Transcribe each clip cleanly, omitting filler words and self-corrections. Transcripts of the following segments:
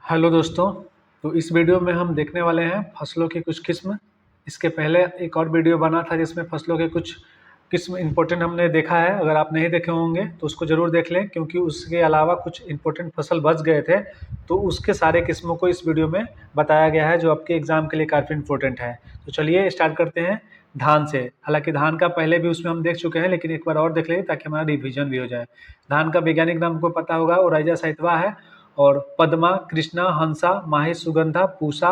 Hello दोस्तों। तो इस वीडियो में हम देखने वाले हैं फसलों की कुछ किस्म। इसके पहले एक और वीडियो बना था जिसमें फसलों के कुछ किस्म इम्पोर्टेंट हमने देखा है। अगर आप नहीं देखे होंगे तो उसको ज़रूर देख लें, क्योंकि उसके अलावा कुछ इम्पोर्टेंट फसल बच गए थे, तो उसके सारे किस्मों को इस वीडियो में बताया गया है, जो आपके एग्ज़ाम के लिए काफ़ी इम्पोर्टेंट है। तो चलिए स्टार्ट करते हैं धान से। हालांकि धान का पहले भी उसमें हम देख चुके हैं, लेकिन एक बार और देख लेंगे ताकि हमारा रिविजन भी हो जाए। धान का वैज्ञानिक नाम को पता होगा, ओराइजा साइतवा है। और पद्मा, कृष्णा, हंसा, माही, सुगंधा, पूसा,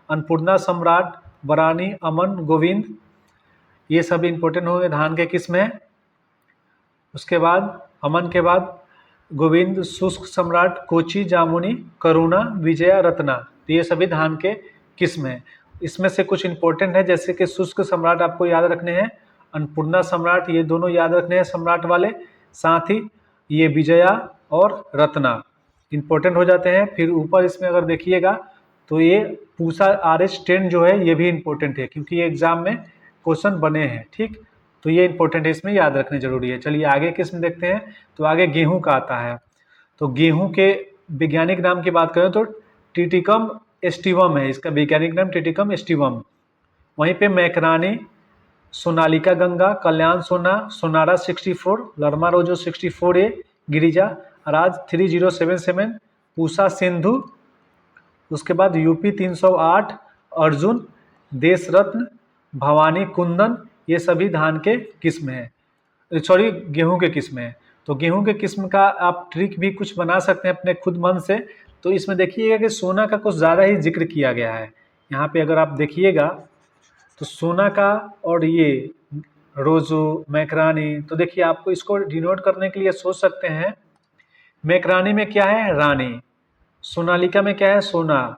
अन्नपूर्णा, सम्राट, बरानी, अमन, गोविंद, ये सब इम्पोर्टेंट होंगे धान के किस्म हैं। उसके बाद अमन के बाद गोविंद, शुष्क सम्राट, कोची, जामुनी, करुणा, विजया, रत्ना, तो ये सभी धान के किस्म हैं। इसमें से कुछ इम्पोर्टेंट है, जैसे कि शुष्क सम्राट आपको याद रखने हैं, अन्नपूर्णा सम्राट, ये दोनों याद रखने हैं सम्राट वाले। साथ ही ये विजया और रत्ना इम्पोर्टेंट हो जाते हैं। फिर ऊपर इसमें अगर देखिएगा तो ये पूसा RH10 जो है ये भी इम्पोर्टेंट है, क्योंकि ये एग्जाम में क्वेश्चन बने हैं। ठीक, तो ये इम्पोर्टेंट है, इसमें याद रखने जरूरी है। चलिए आगे किस्म देखते हैं। तो आगे गेहूं का आता है। तो गेहूं के वैज्ञानिक नाम की बात करें तो टिटिकम एस्टिवम है, इसका वैज्ञानिक नाम टिटिकम एस्टिवम। वहीं पे मैकरानी, सोनालिका गंगा, कल्याण सोना, सोनारा 64, लरमा रोजो 64A, गिरिजा राज 3077, पूसा सिंधु, उसके बाद यूपी 308, अर्जुन, देश रत्न, भवानी कुंदन, ये सभी धान के किस्म हैं, सॉरी गेहूं के किस्म हैं। तो गेहूं के किस्म का आप ट्रिक भी कुछ बना सकते हैं अपने खुद मन से। तो इसमें देखिएगा कि सोना का कुछ ज़्यादा ही जिक्र किया गया है। यहाँ पे अगर आप देखिएगा तो सोना का और ये रोजो, मैकरानी, तो देखिए आपको इसको डिनोट करने के लिए सोच सकते हैं। मैकरानी में क्या है? रानी। सोनालिका में क्या है? सोना।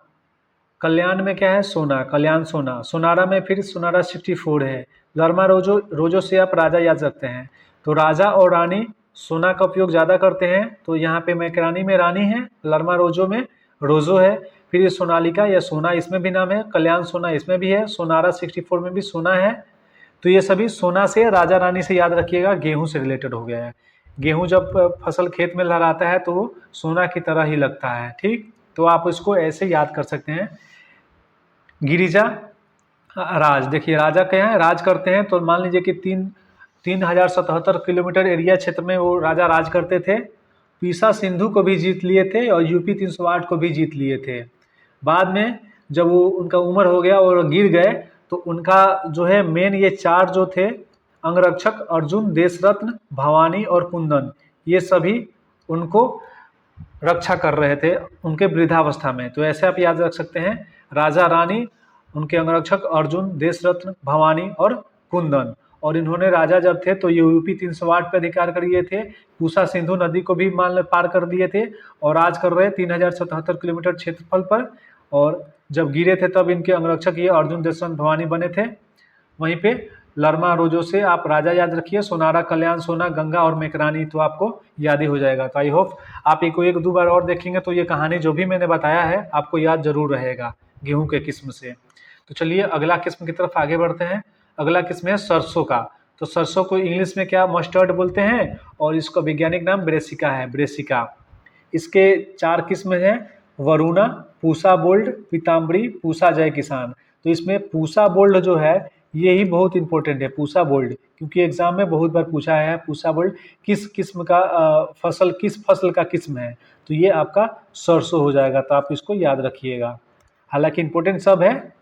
कल्याण में क्या है? सोना, कल्याण सोना। सोनारा में फिर सोनारा 64 है। लरमा रोजो, रोजो से आप राजा याद रखते हैं। तो राजा और रानी सोना का उपयोग ज़्यादा करते हैं। तो यहाँ पे मैकरानी में रानी है, लरमा रोजो में रोजो है। फिर ये सोनालिका या सोना, इसमें भी नाम है। कल्याण सोना इसमें भी है। सोनारा 64 में भी सोना है। तो ये सभी सोना से, राजा रानी से याद रखिएगा, गेहूं से रिलेटेड हो गया है। गेहूं जब फसल खेत में लहराता है तो वो सोना की तरह ही लगता है। ठीक, तो आप इसको ऐसे याद कर सकते हैं। गिरिजा राज, देखिए राजा क्या है? राज करते हैं। तो मान लीजिए कि 3077 किलोमीटर एरिया क्षेत्र में वो राजा राज करते थे। पीसा सिंधु को भी जीत लिए थे और यूपी 308 को भी जीत लिए थे। बाद में जब वो उनका उम्र हो गया और गिर गए, तो उनका जो है मेन ये चार जो थे, अंगरक्षक, अर्जुन, देशरत्न, भवानी और कुंदन, ये सभी उनको रक्षा कर रहे थे उनके वृद्धावस्था में। तो ऐसे आप याद रख सकते हैं, राजा रानी, उनके अंगरक्षक अर्जुन, देशरत्न, भवानी और कुंदन। और इन्होंने राजा जब थे तो ये यूपी 308 पे अधिकार कर लिए थे। पूसा सिंधु नदी को भी मान पार कर दिए थे और राज कर रहे 3077 किलोमीटर क्षेत्रफल पर। और जब गिरे थे तब इनके अंगरक्षक ये अर्जुन, देशरत्न, भवानी बने थे। वहीं पे लरमा रोजो से आप राजा याद रखिए, सोनारा, कल्याण सोना, गंगा और मेकरानी, तो आपको याद ही हो जाएगा। तो आई होप आप एक दो बार और देखेंगे तो ये कहानी जो भी मैंने बताया है आपको याद जरूर रहेगा गेहूं के किस्म से। तो चलिए अगला किस्म की तरफ आगे बढ़ते हैं। अगला किस्म है सरसों का। तो सरसों को इंग्लिश में क्या? मस्टर्ड बोलते हैं, और इसका वैज्ञानिक नाम ब्रेसिका है, ब्रेसिका। इसके 4 किस्म हैं, वरुणा, पूसा बोल्ड, पीताम्बरी, पूसा जय किसान। तो इसमें पूसा बोल्ड जो है ये ही बहुत इंपॉर्टेंट है, पूसा बोल्ड, क्योंकि एग्जाम में बहुत बार पूछा है पूसा बोल्ड किस किस्म का किस फसल का किस्म है। तो ये आपका सरसों हो जाएगा, तो आप इसको याद रखिएगा। हालांकि इंपॉर्टेंट सब है,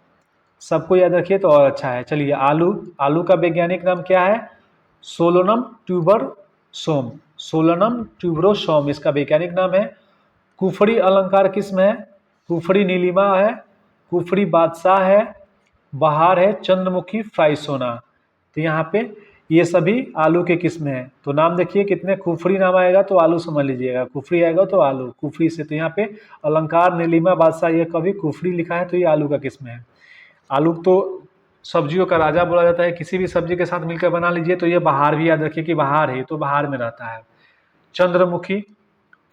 सबको याद रखिए तो और अच्छा है। चलिए आलू। आलू का वैज्ञानिक नाम क्या है? सोलोनम ट्यूबर सोम, सोलोनम ट्यूबरोसोम इसका वैज्ञानिक नाम है। कुफरी अलंकार किस्म है, कुफरी नीलिमा है, कुफरी बादशाह है, बहार है, चंद्रमुखी, फ्राइसोना। तो यहाँ पे ये सभी आलू के किस्म हैं। तो नाम देखिए कितने, कुफरी नाम आएगा तो आलू समझ लीजिएगा, कुफरी आएगा तो आलू, कुफरी से। तो यहाँ पे अलंकार, नीलिमा, बादशाह, ये कभी कुफरी लिखा है तो ये आलू का किस्म है। आलू तो सब्जियों का राजा बोला जाता है, किसी भी सब्जी के साथ मिलकर बना लीजिए। तो ये बहार भी याद रखिए कि बहार है, तो बहार में रहता है। चंद्रमुखी,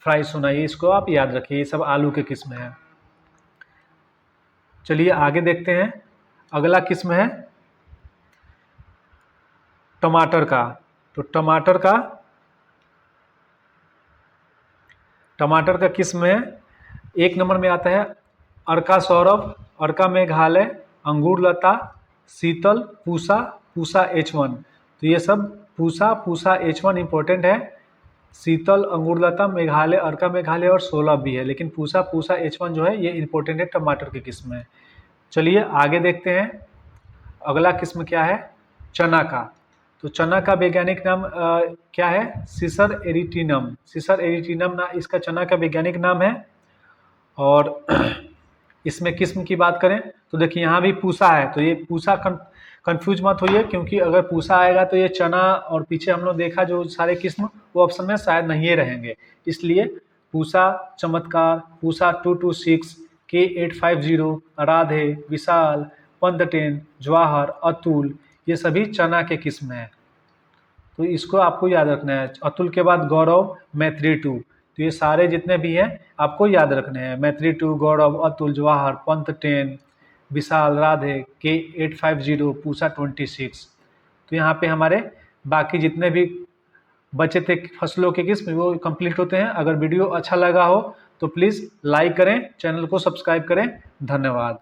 फ्राई सुनाइए, इसको आप याद रखिए, ये सब आलू के किस्म है। चलिए आगे देखते हैं। अगला किस्म है टमाटर का। तो टमाटर का किस्म है 1 नंबर में आता है अर्का सौरभ, अर्का मेघालय, अंगूर लता, शीतल, पूसा, पूसा H1। तो ये सब पूसा, पूसा H1 इम्पोर्टेंट है। शीतल, अंगूर लता, मेघालय, अर्का मेघालय और 16 भी है, लेकिन पूसा, पूसा H1 जो है ये इम्पोर्टेंट है, टमाटर की किस्म है। चलिए आगे देखते हैं, अगला किस्म क्या है, चना का। तो चना का वैज्ञानिक नाम क्या है, सिसर एरिटिनम। सिसर एरिटिनम ना इसका चना का वैज्ञानिक नाम है। और इसमें किस्म की बात करें तो देखिए यहाँ भी पूसा है, तो ये पूसा कंफ्यूज मत होइए, क्योंकि अगर पूसा आएगा तो ये चना और पीछे हम लोग देखा जो सारे किस्म वो ऑप्शन में शायद नहीं रहेंगे, इसलिए पूसा, चमत्कार, पूसा 226, K850, राधे, विशाल, पंदटेन, जवाहर, अतुल, ये सभी चना के किस्म हैं। तो इसको आपको याद रखना है। अतुल के बाद गौरव, मैत्री 2, तो ये सारे जितने भी हैं आपको याद रखने हैं। मैत्री 2, गौरव, अतुल, जवाहर, पंत 10, विशाल, राधे, K850, पूसा 26। तो यहाँ पे हमारे बाकी जितने भी बचे थे फसलों के किस्म वो कंप्लीट होते हैं। अगर वीडियो अच्छा लगा हो तो प्लीज़ लाइक करें, चैनल को सब्सक्राइब करें। धन्यवाद।